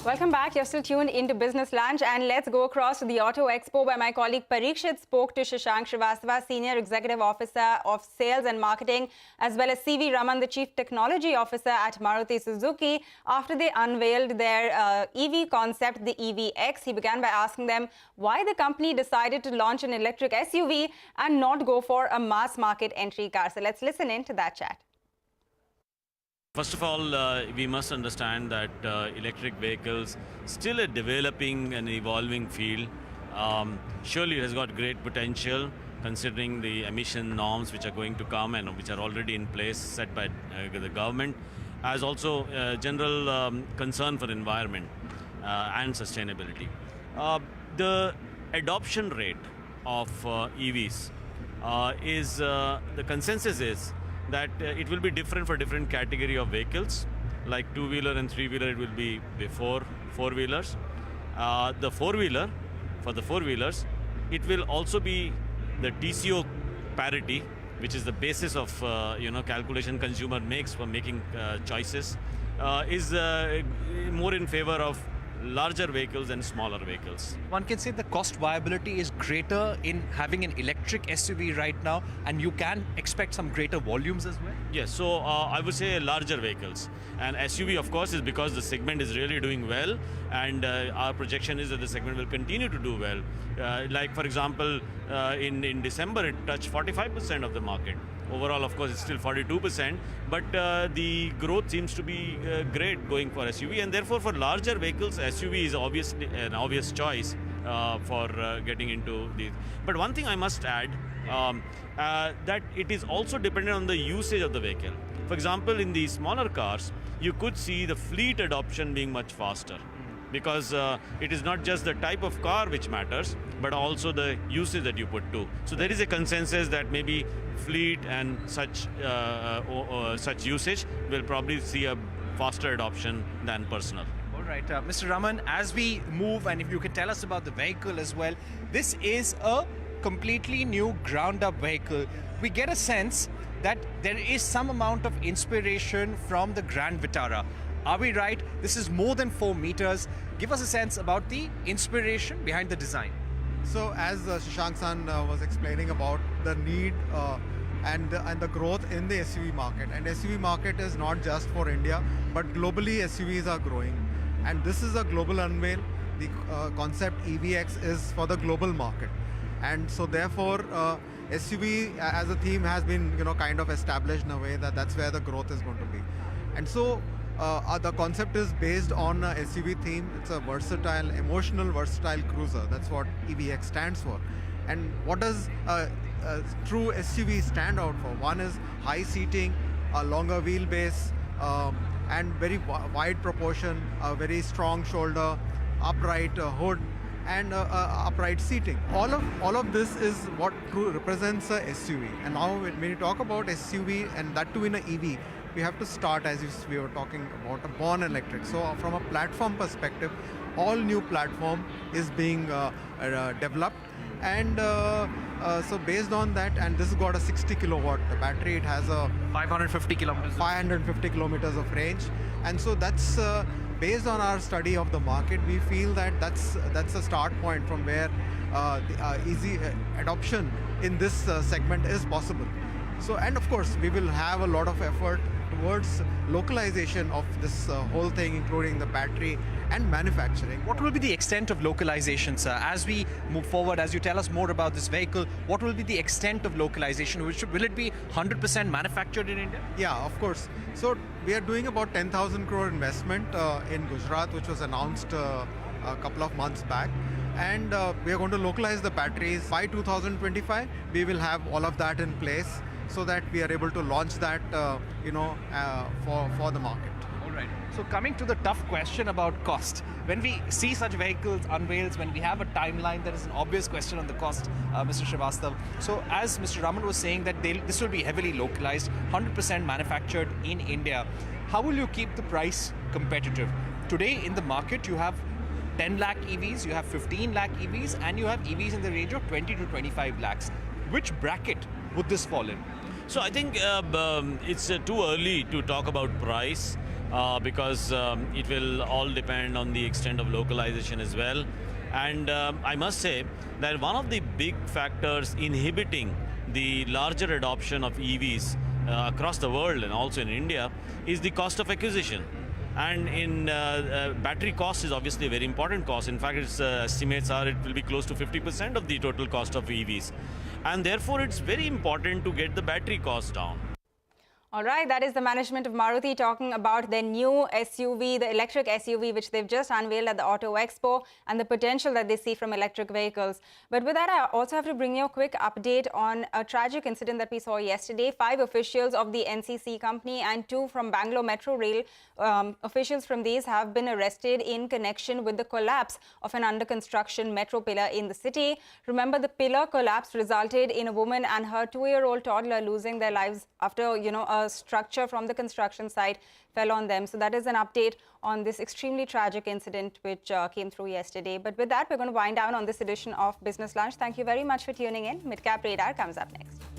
Welcome back. You're still tuned into Business Lunch, and let's go across to the Auto Expo where my colleague Parikshit spoke to Shashank Srivastava, Senior Executive Officer of Sales and Marketing, as well as CV Raman, the Chief Technology Officer at Maruti Suzuki, after they unveiled their EV concept, the eVX. He began by asking them why the company decided to launch an electric SUV and not go for a mass market entry car. So let's listen in to that chat. First of all, we must understand that electric vehicles still a developing and evolving field. Surely it has got great potential considering the emission norms which are going to come and which are already in place set by the government, as also general concern for environment and sustainability. The adoption rate of EVs is, the consensus is that it will be different for different category of vehicles. Like two-wheeler and three-wheeler, it will be before four-wheelers. The four-wheeler, for the four-wheelers, it will also be the TCO parity, which is the basis of calculation consumer makes for making choices, is more in favor of larger vehicles and smaller vehicles. One can say the cost viability is greater in having an electric SUV right now, and you can expect some greater volumes as well? Yes, so I would say larger vehicles. And SUV, of course, is because the segment is really doing well, and our projection is that the segment will continue to do well. Like, for example, in December, it touched 45% of the market. Overall, of course, it's still 42%, but the growth seems to be great going for SUV, and therefore for larger vehicles, SUV is obviously an obvious choice for getting into these. But one thing I must add, that it is also dependent on the usage of the vehicle. For example, in the smaller cars, you could see the fleet adoption being much faster, because it is not just the type of car which matters, but also the usage that you put to. So there is a consensus that maybe fleet and such usage will probably see a faster adoption than personal. All right, Mr. Raman, as we move, and if you can tell us about the vehicle as well, this is a completely new ground-up vehicle. We get a sense that there is some amount of inspiration from the Grand Vitara. Are we right? This is more than 4 meters. Give us a sense about the inspiration behind the design. So as Shashank-san was explaining about the need and the growth in the SUV market. And SUV market is not just for India, but globally SUVs are growing. And this is a global unveil. The concept eVX is for the global market. And so therefore, SUV as a theme has been kind of established in a way that that's where the growth is going to be. And so the concept is based on a SUV theme. It's a versatile, emotional, versatile cruiser. That's what eVX stands for. And what does a true SUV stand out for? One is high seating, a longer wheelbase, and very wide proportion, a very strong shoulder, upright hood, and upright seating. All of this is what represents a SUV. And now when you talk about SUV, and that too in an EV, we have to start, as we were talking about, a born electric. So from a platform perspective, all new platform is being developed. And so based on that, and this has got a 60 kilowatt battery, it has a 550 kilometers. 550 kilometers of range. And so that's based on our study of the market, we feel that that's a start point from where the easy adoption in this segment is possible. So, and of course, we will have a lot of effort towards localization of this whole thing, including the battery and manufacturing. What will be the extent of localization, sir? As we move forward, as you tell us more about this vehicle, what will be the extent of localization? Will it be 100% manufactured in India? Yeah, of course. So we are doing about 10,000 crore investment in Gujarat, which was announced a couple of months back. And we are going to localize the batteries. By 2025, we will have all of that in place, so that we are able to launch that, for the market. All right. So coming to the tough question about cost, when we see such vehicles unveiled, when we have a timeline, there is an obvious question on the cost, Mr. Srivastava. So as Mr. Raman was saying that this will be heavily localized, 100% manufactured in India. How will you keep the price competitive? Today in the market, you have 10 lakh EVs, you have 15 lakh EVs, and you have EVs in the range of 20 to 25 lakhs. Which bracket would this fall in? So I think it's too early to talk about price. because it will all depend on the extent of localization as well. And I must say that one of the big factors inhibiting the larger adoption of EVs across the world and also in India is the cost of acquisition. And in battery cost is obviously a very important cost. In fact, its estimates are it will be close to 50% of the total cost of EVs. And therefore, it's very important to get the battery cost down. All right, that is the management of Maruti talking about their new SUV, the electric SUV, which they've just unveiled at the Auto Expo, and the potential that they see from electric vehicles. But with that, I also have to bring you a quick update on a tragic incident that we saw yesterday. 5 officials of the NCC company and 2 from Bangalore Metro Rail, officials from these have been arrested in connection with the collapse of an under-construction metro pillar in the city. Remember, the pillar collapse resulted in a woman and her 2-year-old toddler losing their lives after, a structure from the construction site fell on them. So that is an update on this extremely tragic incident which came through yesterday. But with that, we're going to wind down on this edition of Business Lunch. Thank you very much for tuning in. Midcap Radar comes up next.